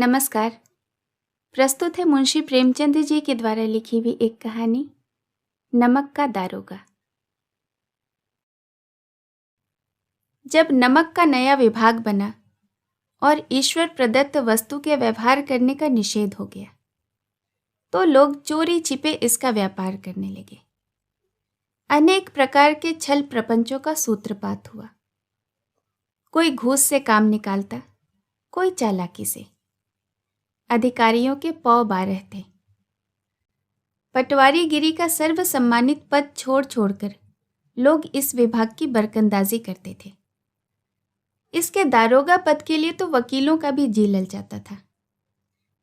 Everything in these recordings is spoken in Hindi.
नमस्कार। प्रस्तुत है मुंशी प्रेमचंद जी के द्वारा लिखी हुई एक कहानी, नमक का दारोगा। जब नमक का नया विभाग बना और ईश्वर प्रदत्त वस्तु के व्यवहार करने का निषेध हो गया, तो लोग चोरी छिपे इसका व्यापार करने लगे। अनेक प्रकार के छल प्रपंचों का सूत्रपात हुआ। कोई घूस से काम निकालता, कोई चालाकी से। अधिकारियों के पौ 12 थे। पटवारीगिरी का सर्व सम्मानित पद छोड़ छोड़कर लोग इस विभाग की बरकंदाजी करते थे। इसके दारोगा पद के लिए तो वकीलों का भी जी लल जाता था।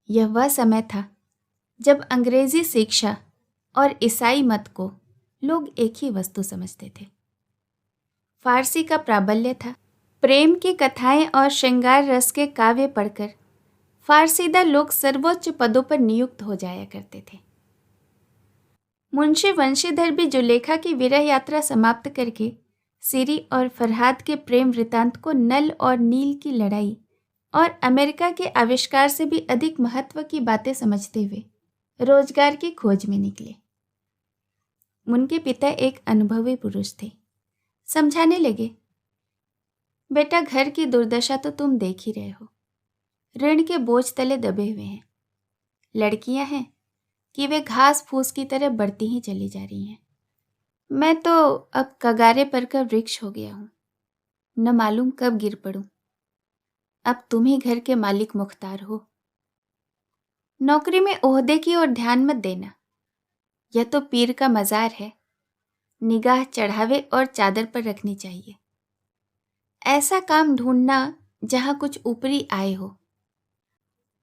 यह वह समय था जब अंग्रेजी शिक्षा और ईसाई मत को लोग एक ही वस्तु समझते थे। फारसी का प्राबल्य था। प्रेम की कथाएं और श्रृंगार रस के काव्य पढ़कर फारसीदा लोग सर्वोच्च पदों पर नियुक्त हो जाया करते थे। मुंशी वंशीधर भी जुलेखा की विरह यात्रा समाप्त करके सिरी और फरहाद के प्रेम वृतांत को नल और नील की लड़ाई और अमेरिका के आविष्कार से भी अधिक महत्व की बातें समझते हुए रोजगार की खोज में निकले। उनके पिता एक अनुभवी पुरुष थे। समझाने लगे, बेटा, घर की दुर्दशा तो तुम देख ही रहे हो। ऋण के बोझ तले दबे हुए हैं। लड़कियां हैं कि वे घास फूस की तरह बढ़ती ही चली जा रही हैं। मैं तो अब कगारे पर का वृक्ष हो गया हूं, न मालूम कब गिर पड़ूं। अब तुम ही घर के मालिक मुख्तार हो। नौकरी में ओहदे की ओर ध्यान मत देना। यह तो पीर का मजार है। निगाह चढ़ावे और चादर पर रखनी चाहिए। ऐसा काम ढूंढना जहां कुछ ऊपरी आय हो।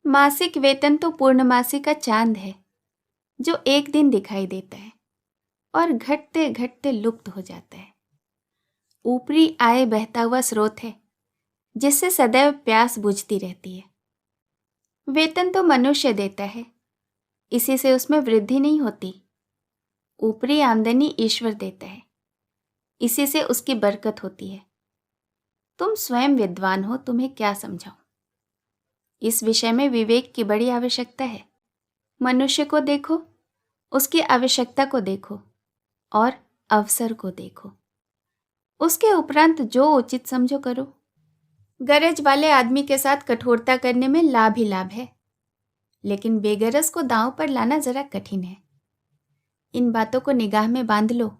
मासिक वेतन तो पूर्णमासी का चांद है जो एक दिन दिखाई देता है और घटते घटते लुप्त हो जाता है। ऊपरी आय बहता हुआ स्रोत है जिससे सदैव प्यास बुझती रहती है। वेतन तो मनुष्य देता है, इसी से उसमें वृद्धि नहीं होती। ऊपरी आमदनी ईश्वर देता है, इसी से उसकी बरकत होती है। तुम स्वयं विद्वान हो, तुम्हें क्या समझाऊं। इस विषय में विवेक की बड़ी आवश्यकता है। मनुष्य को देखो, उसकी आवश्यकता को देखो और अवसर को देखो। उसके उपरांत जो उचित समझो करो। गरज वाले आदमी के साथ कठोरता करने में लाभ ही लाभ है, लेकिन बेगरज को दांव पर लाना जरा कठिन है। इन बातों को निगाह में बांध लो।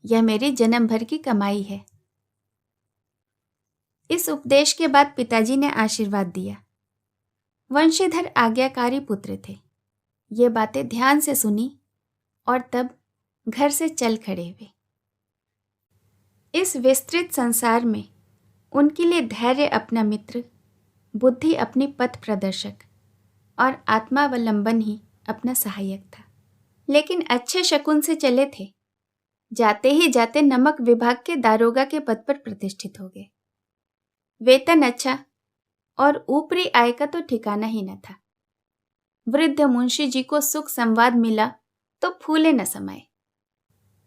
यह मेरी जन्म भर की कमाई है। इस उपदेश के बाद पिताजी ने आशीर्वाद दिया। वंशीधर आज्ञाकारी पुत्र थे। ये बातें ध्यान से सुनी और तब घर से चल खड़े हुए। इस विस्तृत संसार में उनके लिए धैर्य अपना मित्र, बुद्धि अपनी पथ प्रदर्शक और आत्मावलंबन ही अपना सहायक था। लेकिन अच्छे शकुन से चले थे। जाते ही जाते नमक विभाग के दारोगा के पद पर प्रतिष्ठित हो गए। वेतन अच्छा और ऊपरी आय का तो ठिकाना ही न था। वृद्ध मुंशी जी को सुख संवाद मिला तो फूले न समाये।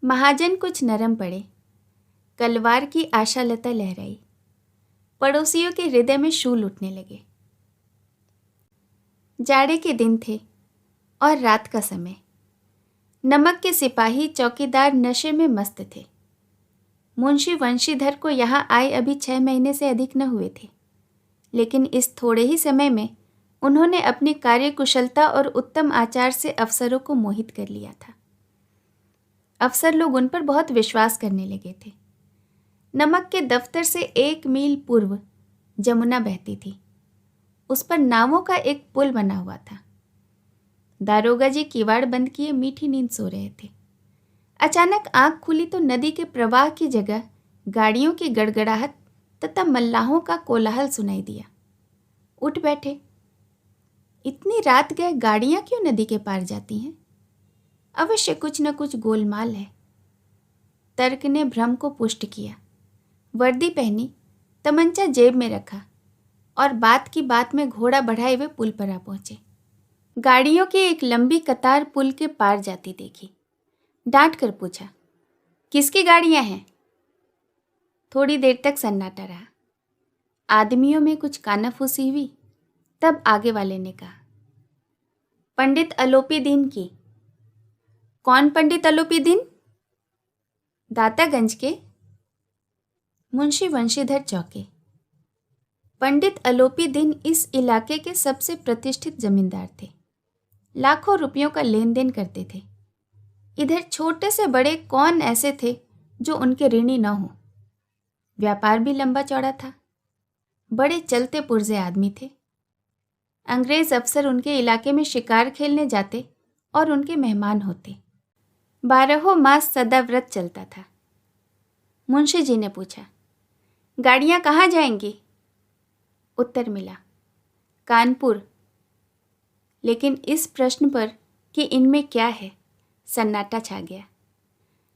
महाजन कुछ नरम पड़े। कलवार की आशालता लहराई। पड़ोसियों के हृदय में शूल उठने लगे। जाड़े के दिन थे और रात का समय। नमक के सिपाही चौकीदार नशे में मस्त थे। मुंशी वंशीधर को यहाँ आए अभी 6 महीने से अधिक न हुए थे, लेकिन इस थोड़े ही समय में उन्होंने अपनी कार्यकुशलता और उत्तम आचार से अफसरों को मोहित कर लिया था। अफसर लोग उन पर बहुत विश्वास करने लगे थे। नमक के दफ्तर से 1 मील पूर्व जमुना बहती थी। उस पर नावों का एक पुल बना हुआ था। दारोगा जी किवाड़ बंद किए मीठी नींद सो रहे थे। अचानक आंख खुली तो नदी के प्रवाह की जगह गाड़ियों की गड़गड़ाहट तथा मल्लाहों का कोलाहल सुनाई दिया। उठ बैठे। इतनी रात गए गाड़ियां क्यों नदी के पार जाती हैं? अवश्य कुछ न कुछ गोलमाल है। तर्क ने भ्रम को पुष्ट किया। वर्दी पहनी, तमंचा जेब में रखा और बात की बात में घोड़ा बढ़ाए हुए पुल पर आ पहुंचे। गाड़ियों की एक लंबी कतार पुल के पार जाती देखी। डांट कर पूछा, किसकी गाड़ियां हैं? थोड़ी देर तक सन्नाटा रहा। आदमियों में कुछ कानाफूसी हुई। तब आगे वाले ने कहा, पंडित अलोपी दीन की। कौन पंडित अलोपी दीन? दातागंज के? मुंशी वंशीधर चौंके। पंडित अलोपी दीन इस इलाके के सबसे प्रतिष्ठित जमींदार थे। लाखों रुपयों का लेन देन करते थे। इधर छोटे से बड़े कौन ऐसे थे जो उनके ऋणी न हो। व्यापार भी लंबा चौड़ा था। बड़े चलते पुर्जे आदमी थे। अंग्रेज अफसर उनके इलाके में शिकार खेलने जाते और उनके मेहमान होते। 12 मास सदाव्रत चलता था। मुंशी जी ने पूछा, गाड़ियां कहाँ जाएंगी? उत्तर मिला, कानपुर। लेकिन इस प्रश्न पर कि इनमें क्या है, सन्नाटा छा गया।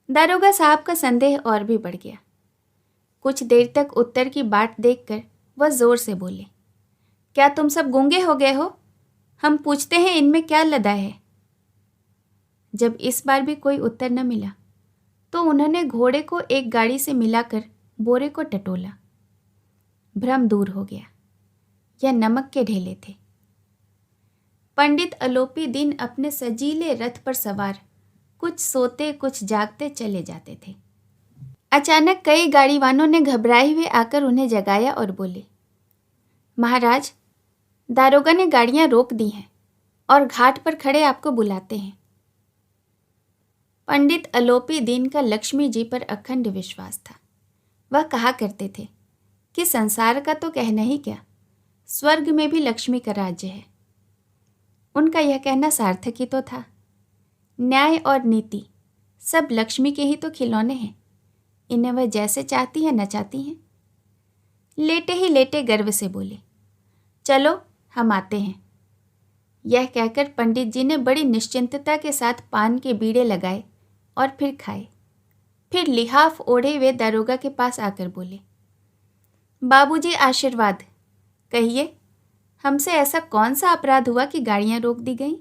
दारोगा साहब का संदेह और भी बढ़ गया। कुछ देर तक उत्तर की बाट देखकर वह जोर से बोले, क्या तुम सब गूंगे हो गए हो? हम पूछते हैं इनमें क्या लदा है। जब इस बार भी कोई उत्तर न मिला तो उन्होंने घोड़े को एक गाड़ी से मिलाकर बोरे को टटोला। भ्रम दूर हो गया। यह नमक के ढेले थे। पंडित अलोपी दीन अपने सजीले रथ पर सवार कुछ सोते कुछ जागते चले जाते थे। अचानक कई गाड़ीवानों ने घबराए हुए आकर उन्हें जगाया और बोले, महाराज, दारोगा ने गाड़ियां रोक दी हैं और घाट पर खड़े आपको बुलाते हैं। पंडित अलोपी दीन का लक्ष्मी जी पर अखंड विश्वास था। वह कहा करते थे कि संसार का तो कहना ही क्या, स्वर्ग में भी लक्ष्मी का राज्य है। उनका यह कहना सार्थक ही तो था। न्याय और नीति सब लक्ष्मी के ही तो खिलौने हैं। इन्हें वह जैसे चाहती है नचाती हैं। लेटे ही लेटे गर्व से बोले, चलो हम आते हैं। यह कहकर पंडित जी ने बड़ी निश्चिंतता के साथ पान के बीड़े लगाए और फिर खाए। फिर लिहाफ ओढ़े हुए दारोगा के पास आकर बोले, बाबूजी आशीर्वाद, कहिए हमसे ऐसा कौन सा अपराध हुआ कि गाड़ियां रोक दी गईं?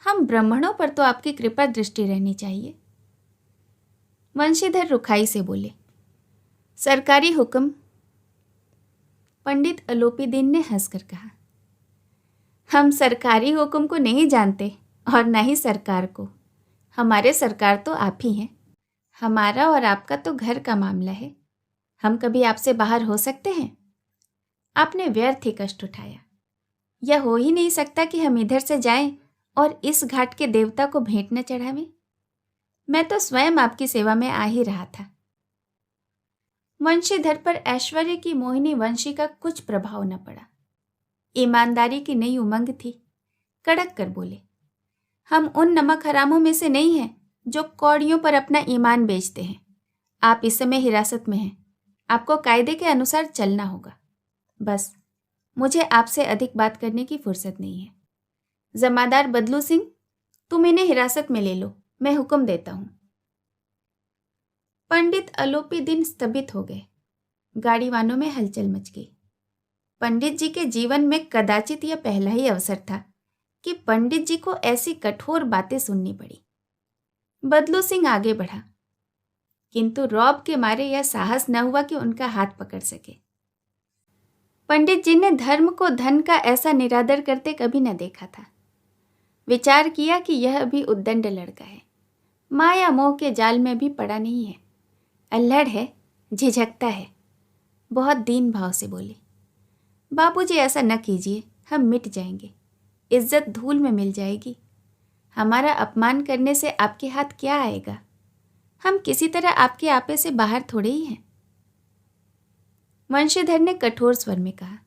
हम ब्राह्मणों पर तो आपकी कृपा दृष्टि रहनी चाहिए। वंशीधर रुखाई से बोले, सरकारी हुक्म। पंडित अलोपी दीन ने हंसकर कहा, हम सरकारी हुक्म को नहीं जानते और न ही सरकार को। हमारे सरकार तो आप ही हैं। हमारा और आपका तो घर का मामला है। हम कभी आपसे बाहर हो सकते हैं? आपने व्यर्थ ही कष्ट उठाया। यह हो ही नहीं सकता कि हम इधर से जाएं और इस घाट के देवता को भेंट न चढ़ावें। मैं तो स्वयं आपकी सेवा में आ ही रहा था। वंशीधर पर ऐश्वर्य की मोहिनी वंशी का कुछ प्रभाव न पड़ा। ईमानदारी की नई उमंग थी। कड़क कर बोले, हम उन नमक हरामों में से नहीं हैं जो कौड़ियों पर अपना ईमान बेचते हैं। आप इस समय हिरासत में हैं। आपको कायदे के अनुसार चलना होगा। बस, मुझे आपसे अधिक बात करने की फुर्सत नहीं है। जमादार बदलू सिंह, तुम इन्हें हिरासत में ले लो, मैं हुक्म देता हूं। पंडित अलोपी दीन स्तंभित हो गए। गाड़ीवानों में हलचल मच गई। पंडित जी के जीवन में कदाचित यह पहला ही अवसर था कि पंडित जी को ऐसी कठोर बातें सुननी पड़ी। बदलू सिंह आगे बढ़ा, किंतु रौब के मारे यह साहस न हुआ कि उनका हाथ पकड़ सके। पंडित जी ने धर्म को धन का ऐसा निरादर करते कभी न देखा था। विचार किया कि यह अभी उद्दंड लड़का है, माया मोह के जाल में भी पड़ा नहीं है, अल्हड़ है, झिझकता है। बहुत दीन भाव से बोले, बापूजी ऐसा न कीजिए, हम मिट जाएंगे, इज्जत धूल में मिल जाएगी। हमारा अपमान करने से आपके हाथ क्या आएगा? हम किसी तरह आपके आपे से बाहर थोड़े ही हैं। वंशीधर ने कठोर स्वर में कहा,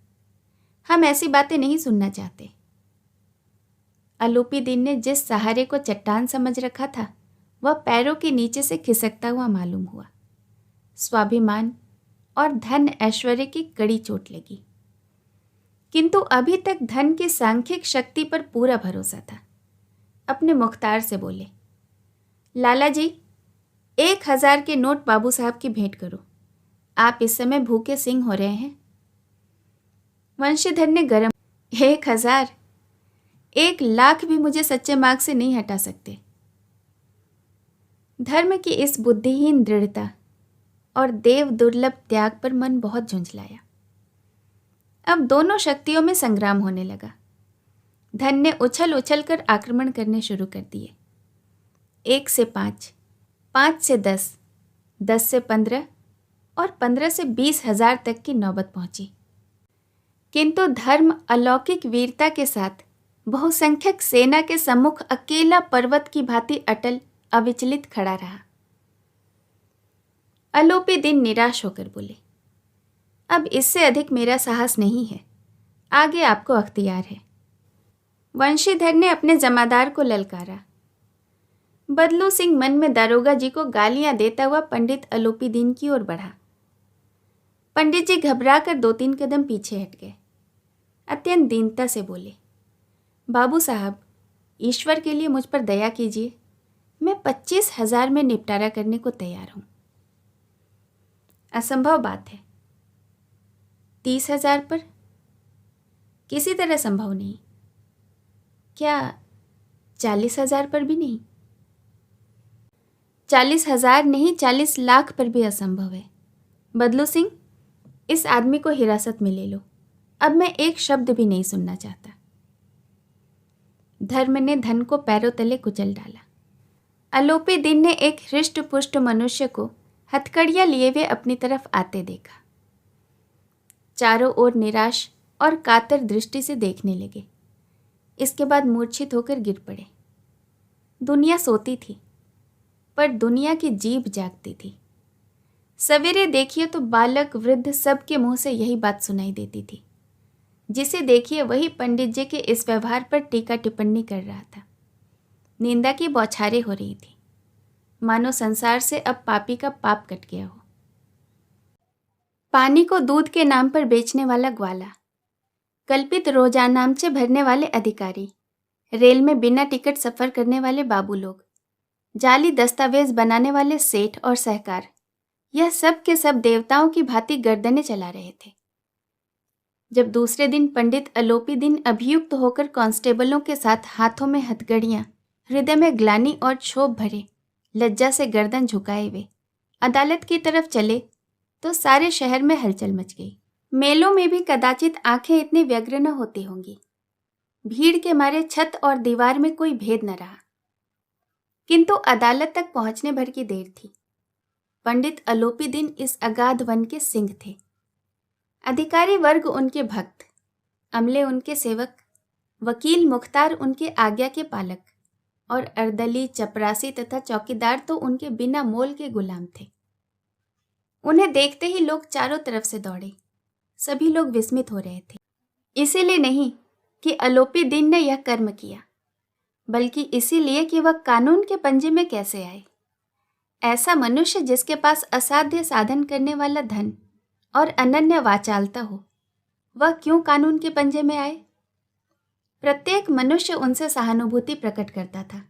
हम ऐसी बातें नहीं सुनना चाहते। अलोपी दीन ने जिस सहारे को चट्टान समझ रखा था वह पैरों के नीचे से खिसकता हुआ मालूम हुआ। स्वाभिमान और धन ऐश्वर्य की कड़ी चोट लगी। किंतु अभी तक धन की सांख्यिक शक्ति पर पूरा भरोसा था। अपने मुख्तार से बोले, लाला जी, 1000 के नोट बाबू साहब की भेंट करो। आप इस समय भूखे सिंह हो रहे हैं। वंशीधर ने गरम, 1000, 1,00,000 भी मुझे सच्चे मार्ग से नहीं हटा सकते। धर्म की इस बुद्धिहीन दृढ़ता और देव दुर्लभ त्याग पर मन बहुत झुंझलाया। अब दोनों शक्तियों में संग्राम होने लगा। धन ने उछल उछल कर आक्रमण करने शुरू कर दिए। 1 से 5, 5 से 10, 10 से 15 और 15 से 20,000 तक की नौबत पहुंची। किंतु धर्म अलौकिक वीरता के साथ बहुसंख्यक सेना के सम्मुख अकेला पर्वत की भांति अटल अविचलित खड़ा रहा। अलोपी दिन निराश होकर बोले, अब इससे अधिक मेरा साहस नहीं है, आगे आपको अख्तियार है। वंशीधर ने अपने जमादार को ललकारा। बदलू सिंह मन में दारोगा जी को गालियां देता हुआ पंडित अलोपी दिन की ओर बढ़ा। पंडित जी घबराकर 2-3 कदम पीछे हट गए। अत्यंत दीनता से बोले, बाबू साहब, ईश्वर के लिए मुझ पर दया कीजिए, मैं 25,000 में निपटारा करने को तैयार हूं। असंभव बात है। 30,000 पर? किसी तरह संभव नहीं। क्या 40,000 पर भी नहीं? 40,000 नहीं, 40 लाख पर भी असंभव है। बदलू सिंह, इस आदमी को हिरासत में ले लो, अब मैं एक शब्द भी नहीं सुनना चाहता। धर्म ने धन को पैरों तले कुचल डाला। अलोपी दिन ने एक हृष्ट पुष्ट मनुष्य को हथकड़ियां लिए हुए अपनी तरफ आते देखा। चारों ओर निराश और कातर दृष्टि से देखने लगे। इसके बाद मूर्छित होकर गिर पड़े। दुनिया सोती थी, पर दुनिया की जीभ जागती थी। सवेरे देखिए तो बालक वृद्ध सबके मुंह से यही बात सुनाई देती थी। जिसे देखिए वही पंडित जी के इस व्यवहार पर टीका टिप्पणी कर रहा था। निंदा की बौछारें हो रही थी, मानो संसार से अब पापी का पाप कट गया हो। पानी को दूध के नाम पर बेचने वाला ग्वाला, कल्पित रोजानामचे भरने वाले अधिकारी, रेल में बिना टिकट सफर करने वाले बाबू लोग, जाली दस्तावेज बनाने वाले सेठ और सहकार, यह सब के सब देवताओं की भांति गर्दनें चला रहे थे। जब दूसरे दिन पंडित अलोपी दिन अभियुक्त होकर कांस्टेबलों के साथ हाथों में हथकड़ियां, हृदय में ग्लानि और क्षोभ भरे, लज्जा से गर्दन झुकाए हुए अदालत की तरफ चले तो सारे शहर में हलचल मच गई। मेलों में भी कदाचित आंखें इतनी व्यग्र न होती होंगी। भीड़ के मारे छत और दीवार में कोई भेद न रहा। किंतु अदालत तक पहुंचने भर की देर थी। पंडित अलोपी दिन इस अगाध वन के सिंह थे। अधिकारी वर्ग उनके भक्त, अमले उनके सेवक, वकील मुख्तार उनके आज्ञा के पालक और अर्दली, चपरासी तथा चौकीदार तो उनके बिना मोल के गुलाम थे। उन्हें देखते ही लोग चारों तरफ से दौड़े। सभी लोग विस्मित हो रहे थे। इसीलिए नहीं कि अलोपी दिन ने यह कर्म किया, बल्कि इसीलिए कि वह कानून के पंजे में कैसे आए। ऐसा मनुष्य जिसके पास असाध्य साधन करने वाला धन और अनन्य वाचालता हो, वह क्यों कानून के पंजे में आए? प्रत्येक मनुष्य उनसे सहानुभूति प्रकट करता था।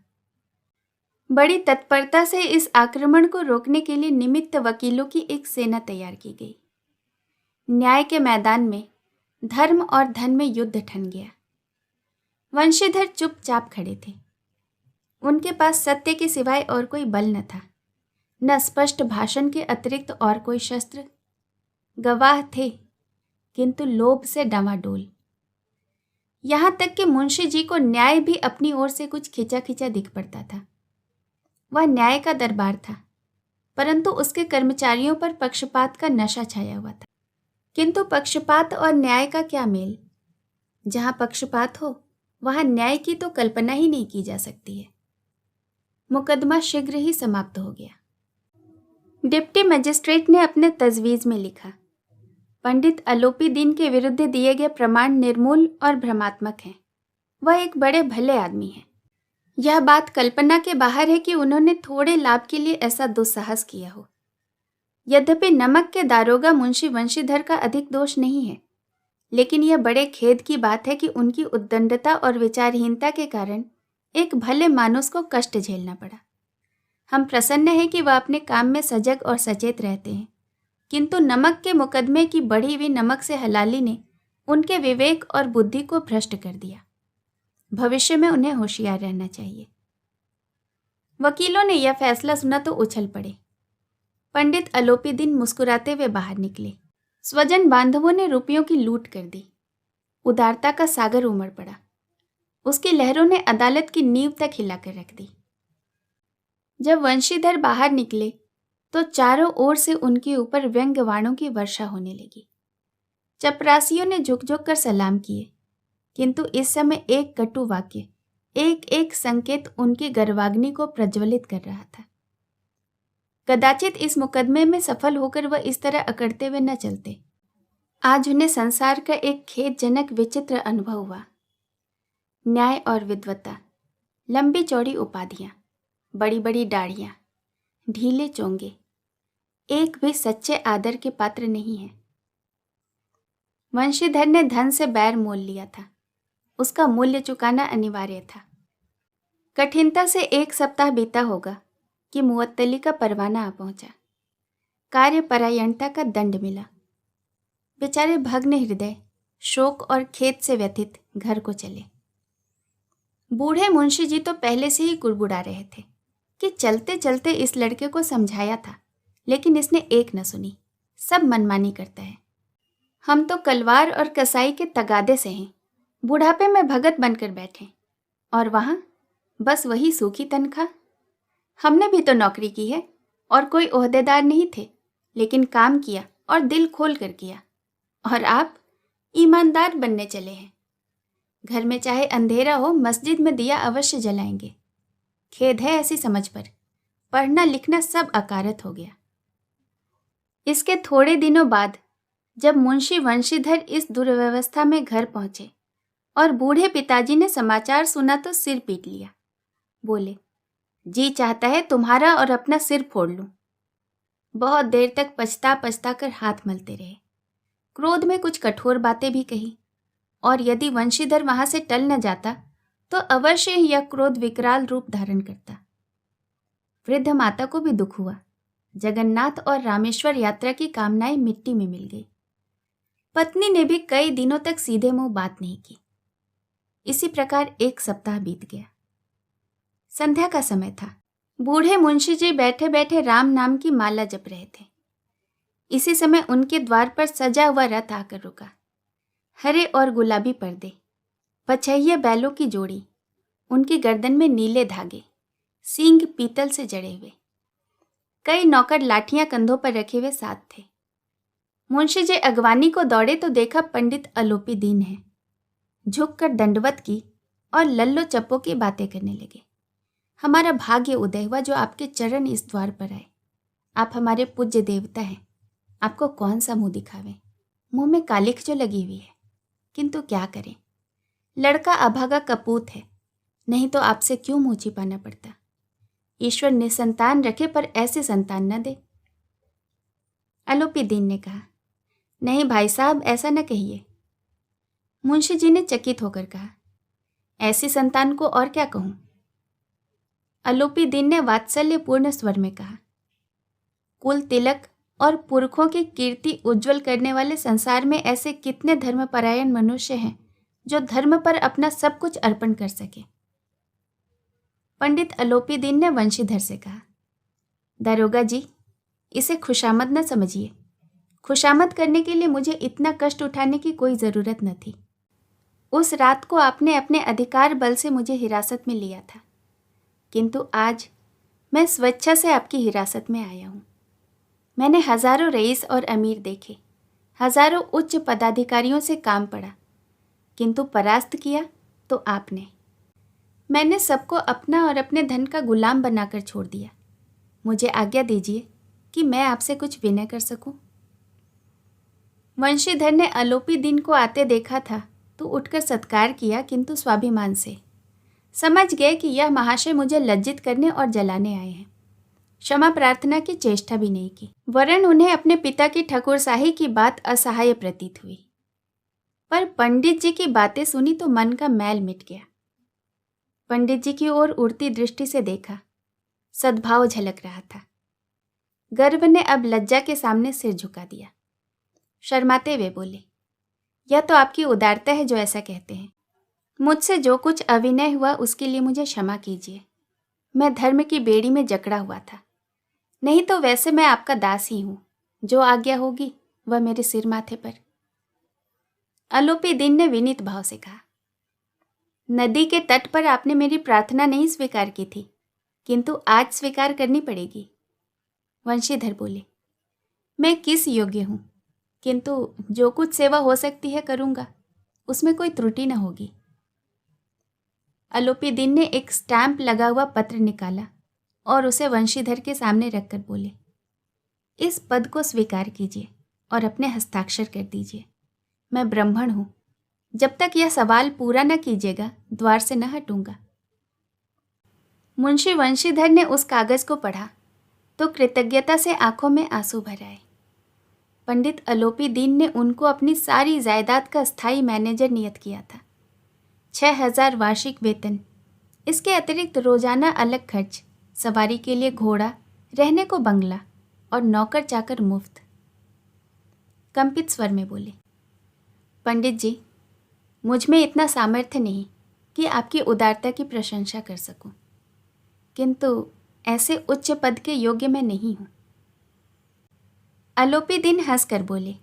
बड़ी तत्परता से इस आक्रमण को रोकने के लिए निमित्त वकीलों की एक सेना तैयार की गई। न्याय के मैदान में धर्म और धन में युद्ध ठन गया। वंशीधर चुपचाप खड़े थे। उनके पास सत्य के सिवाय और कोई बल न था, न स्पष्ट भाषण के अतिरिक्त और कोई शस्त्र। गवाह थे, किंतु लोभ से डामाडोल। यहां तक कि मुंशी जी को न्याय भी अपनी ओर से कुछ खिंचा खिंचा दिख पड़ता था। वह न्याय का दरबार था, परंतु उसके कर्मचारियों पर पक्षपात का नशा छाया हुआ था। किंतु पक्षपात और न्याय का क्या मेल? जहां पक्षपात हो वहां न्याय की तो कल्पना ही नहीं की जा सकती है। मुकदमा शीघ्र ही समाप्त हो गया। डिप्टी मजिस्ट्रेट ने अपने तजवीज़ में लिखा, पंडित अलोपी दिन के विरुद्ध दिए गए प्रमाण निर्मूल और भ्रमात्मक हैं। वह एक बड़े भले आदमी हैं। यह बात कल्पना के बाहर है कि उन्होंने थोड़े लाभ के लिए ऐसा दुस्साहस किया हो। यद्यपि नमक के दारोगा मुंशी वंशीधर का अधिक दोष नहीं है, लेकिन यह बड़े खेद की बात है कि उनकी उद्दंडता और विचारहीनता के कारण एक भले मानुस को कष्ट झेलना पड़ा। हम प्रसन्न हैं कि वह अपने काम में सजग और सचेत रहते हैं, किंतु नमक के मुकदमे की बढ़ी हुई नमक से हलाली ने उनके विवेक और बुद्धि को भ्रष्ट कर दिया। भविष्य में उन्हें होशियार रहना चाहिए। वकीलों ने यह फैसला सुना तो उछल पड़े। पंडित अलोपी दिन मुस्कुराते हुए बाहर निकले। स्वजन बांधवों ने रुपयों की लूट कर दी। उदारता का सागर उमड़ पड़ा। उसकी लहरों ने अदालत की नींव तक हिलाकर रख दी। जब वंशीधर बाहर निकले तो चारों ओर से उनके ऊपर व्यंग्यवाणों की वर्षा होने लगी। चपरासियों ने झुक झुक कर सलाम किए, किंतु इस समय एक कटु वाक्य, एक एक संकेत उनकी गर्वाग्नि को प्रज्वलित कर रहा था। कदाचित इस मुकदमे में सफल होकर वह इस तरह अकड़ते हुए न चलते। आज उन्हें संसार का एक खेदजनक विचित्र अनुभव हुआ। न्याय और विद्वता, लंबी चौड़ी उपाधियां, बड़ी बड़ी दाढ़ियां, ढीले चोंगे, एक भी सच्चे आदर के पात्र नहीं है। वंशीधर ने धन से बैर मोल लिया था। उसका मूल्य चुकाना अनिवार्य था। कठिनता से 1 सप्ताह बीता होगा कि मुअत्तली का परवाना आ पहुंचा। कार्यपरायणता का दंड मिला। बेचारे भग्न हृदय, शोक और खेद से व्यथित घर को चले। बूढ़े मुंशी जी तो पहले से ही कुड़बुड़ा रहे थे कि चलते चलते इस लड़के को समझाया था, लेकिन इसने एक न सुनी। सब मनमानी करता है। हम तो कलवार और कसाई के तगादे से हैं, बुढ़ापे में भगत बनकर बैठे, और वहाँ बस वही सूखी तनख्वाह। हमने भी तो नौकरी की है और कोई ओहदेदार नहीं थे, लेकिन काम किया और दिल खोल कर किया। और आप ईमानदार बनने चले हैं। घर में चाहे अंधेरा हो, मस्जिद में दिया अवश्य जलाएंगे। खेद है ऐसी समझ पर। पढ़ना लिखना सब अकारत हो गया। इसके थोड़े दिनों बाद जब मुंशी वंशीधर इस दुर्व्यवस्था में घर पहुंचे और बूढ़े पिताजी ने समाचार सुना तो सिर पीट लिया। बोले, जी चाहता है तुम्हारा और अपना सिर फोड़ लूं। बहुत देर तक पछता पछता कर हाथ मलते रहे। क्रोध में कुछ कठोर बातें भी कही, और यदि वंशीधर वहां से टल न जाता तो अवश्य यह क्रोध विकराल रूप धारण करता। वृद्ध माता को भी दुख हुआ। जगन्नाथ और रामेश्वर यात्रा की कामनाएं मिट्टी में मिल गई। पत्नी ने भी कई दिनों तक सीधे मुंह बात नहीं की। इसी प्रकार 1 सप्ताह बीत गया। संध्या का समय था। बूढ़े मुंशी जी बैठे बैठे राम नाम की माला जप रहे थे। इसी समय उनके द्वार पर सजा हुआ रथ आकर रुका। हरे और गुलाबी पर्दे, पछहिए बैलों की जोड़ी, उनकी गर्दन में नीले धागे, सींग पीतल से जड़े हुए। कई नौकर लाठियां कंधों पर रखे हुए साथ थे। मुंशी जी अगवानी को दौड़े तो देखा पंडित अलोपी दीन है। झुककर दंडवत की और लल्लो चप्पो की बातें करने लगे। हमारा भाग्य उदय हुआ जो आपके चरण इस द्वार पर आए। आप हमारे पूज्य देवता हैं। आपको कौन सा मुंह दिखावें। मुंह में कालिख जो लगी हुई है, किंतु क्या करें। लड़का अभागा कपूत है, नहीं तो आपसे क्यों मुंह छिपाना पड़ता। ईश्वर निसंतान रखे पर ऐसे संतान न दे। अलोपी दीन ने कहा, नहीं भाई साहब, ऐसा न कहिए। मुंशी जी ने चकित होकर कहा, ऐसी संतान को और क्या कहूं। अलोपी दीन ने वात्सल्यपूर्ण स्वर में कहा, कुल तिलक और पुरखों की कीर्ति उज्जवल करने वाले संसार में ऐसे कितने धर्मपरायण मनुष्य हैं जो धर्म पर अपना सब कुछ अर्पण कर सके। पंडित अलोपी दीन ने वंशीधर से कहा, दारोगा जी, इसे खुशामद न समझिए। खुशामद करने के लिए मुझे इतना कष्ट उठाने की कोई ज़रूरत न थी। उस रात को आपने अपने अधिकार बल से मुझे हिरासत में लिया था, किंतु आज मैं स्वेच्छा से आपकी हिरासत में आया हूँ। मैंने हजारों रईस और अमीर देखे, हजारों उच्च पदाधिकारियों से काम पड़ा, किंतु परास्त किया तो आपने। मैंने सबको अपना और अपने धन का गुलाम बनाकर छोड़ दिया। मुझे आज्ञा दीजिए कि मैं आपसे कुछ विनय कर सकूं। वंशीधर ने अलोपी दीन को आते देखा था तो उठकर सत्कार किया, किंतु स्वाभिमान से। समझ गए कि यह महाशय मुझे लज्जित करने और जलाने आए हैं। क्षमा प्रार्थना की चेष्टा भी नहीं की, वरन उन्हें अपने पिता की ठकुरशाही की बात असहाय प्रतीत हुई। पर पंडित जी की बातें सुनी तो मन का मैल मिट गया। पंडित जी की ओर उड़ती दृष्टि से देखा, सद्भाव झलक रहा था। गर्व ने अब लज्जा के सामने सिर झुका दिया। शर्माते हुए बोले, यह तो आपकी उदारता है जो ऐसा कहते हैं। मुझसे जो कुछ अविनय हुआ उसके लिए मुझे क्षमा कीजिए। मैं धर्म की बेड़ी में जकड़ा हुआ था, नहीं तो वैसे मैं आपका दास ही हूँ। जो आज्ञा होगी वह मेरे सिर माथे पर। अलोपी दिन ने विनीत भाव से कहा, नदी के तट पर आपने मेरी प्रार्थना नहीं स्वीकार की थी, किंतु आज स्वीकार करनी पड़ेगी। वंशीधर बोले, मैं किस योग्य हूं, किंतु जो कुछ सेवा हो सकती है करूंगा, उसमें कोई त्रुटि न होगी। अलोपी दिन ने एक स्टैंप लगा हुआ पत्र निकाला और उसे वंशीधर के सामने रखकर बोले, इस पद को स्वीकार कीजिए और अपने हस्ताक्षर कर दीजिए। मैं ब्राह्मण हूं, जब तक यह सवाल पूरा न कीजिएगा द्वार से न हटूंगा। मुंशी वंशीधर ने उस कागज को पढ़ा तो कृतज्ञता से आंखों में आंसू भर आए। पंडित अलोपी दीन ने उनको अपनी सारी जायदाद का स्थायी मैनेजर नियत किया था। 6,000 वार्षिक वेतन, इसके अतिरिक्त रोजाना अलग खर्च, सवारी के लिए घोड़ा, रहने को बंगला और नौकर चाकर मुफ्त। कंपित स्वर में बोले, पंडित जी, मुझ में इतना सामर्थ्य नहीं कि आपकी उदारता की प्रशंसा कर सकूं, किंतु ऐसे उच्च पद के योग्य मैं नहीं हूं। अलोपी दिन हंसकर बोले,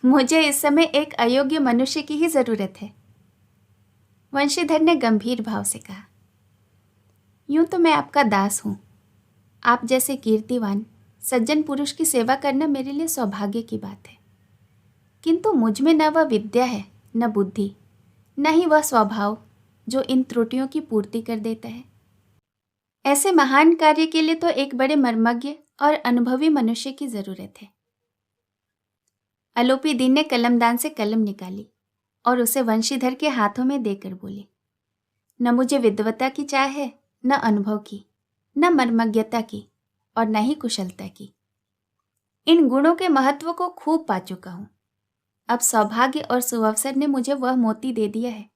मुझे इस समय एक अयोग्य मनुष्य की ही जरूरत है। वंशीधर ने गंभीर भाव से कहा, यूं तो मैं आपका दास हूं। आप जैसे कीर्तिवान सज्जन पुरुष की सेवा करना मेरे लिए सौभाग्य की बात है, किंतु मुझ में न वह विद्या है, न बुद्धि, न ही वह स्वभाव जो इन त्रुटियों की पूर्ति कर देता है। ऐसे महान कार्य के लिए तो एक बड़े मर्मज्ञ और अनुभवी मनुष्य की जरूरत है। अलोपी दिन ने कलमदान से कलम निकाली और उसे वंशीधर के हाथों में देकर बोले, न मुझे विद्वता की चाह है, न अनुभव की, न मर्मज्ञता की और न ही कुशलता की। इन गुणों के महत्व को खूब पा चुका हूं। अब सौभाग्य और सुअवसर ने मुझे वह मोती दे दिया है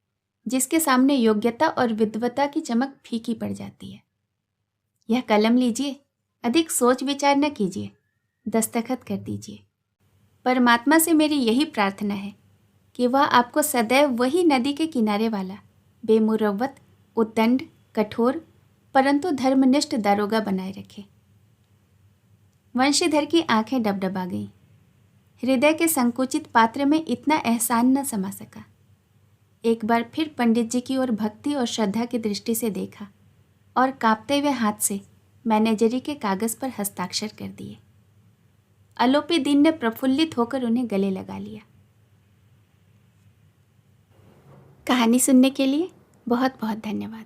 जिसके सामने योग्यता और विद्वता की चमक फीकी पड़ जाती है। यह कलम लीजिए, अधिक सोच विचार न कीजिए, दस्तखत कर दीजिए। परमात्मा से मेरी यही प्रार्थना है कि वह आपको सदैव वही नदी के किनारे वाला बेमुरव्वत, उद्दंड, कठोर परंतु धर्मनिष्ठ दारोगा बनाए रखे। वंशीधर की आंखें डबडबा गईं। हृदय के संकुचित पात्र में इतना एहसान न समा सका। एक बार फिर पंडित जी की ओर भक्ति और श्रद्धा की दृष्टि से देखा और कांपते हुए हाथ से मैनेजरी के कागज पर हस्ताक्षर कर दिए। अलोपी दिन ने प्रफुल्लित होकर उन्हें गले लगा लिया। कहानी सुनने के लिए बहुत बहुत धन्यवाद।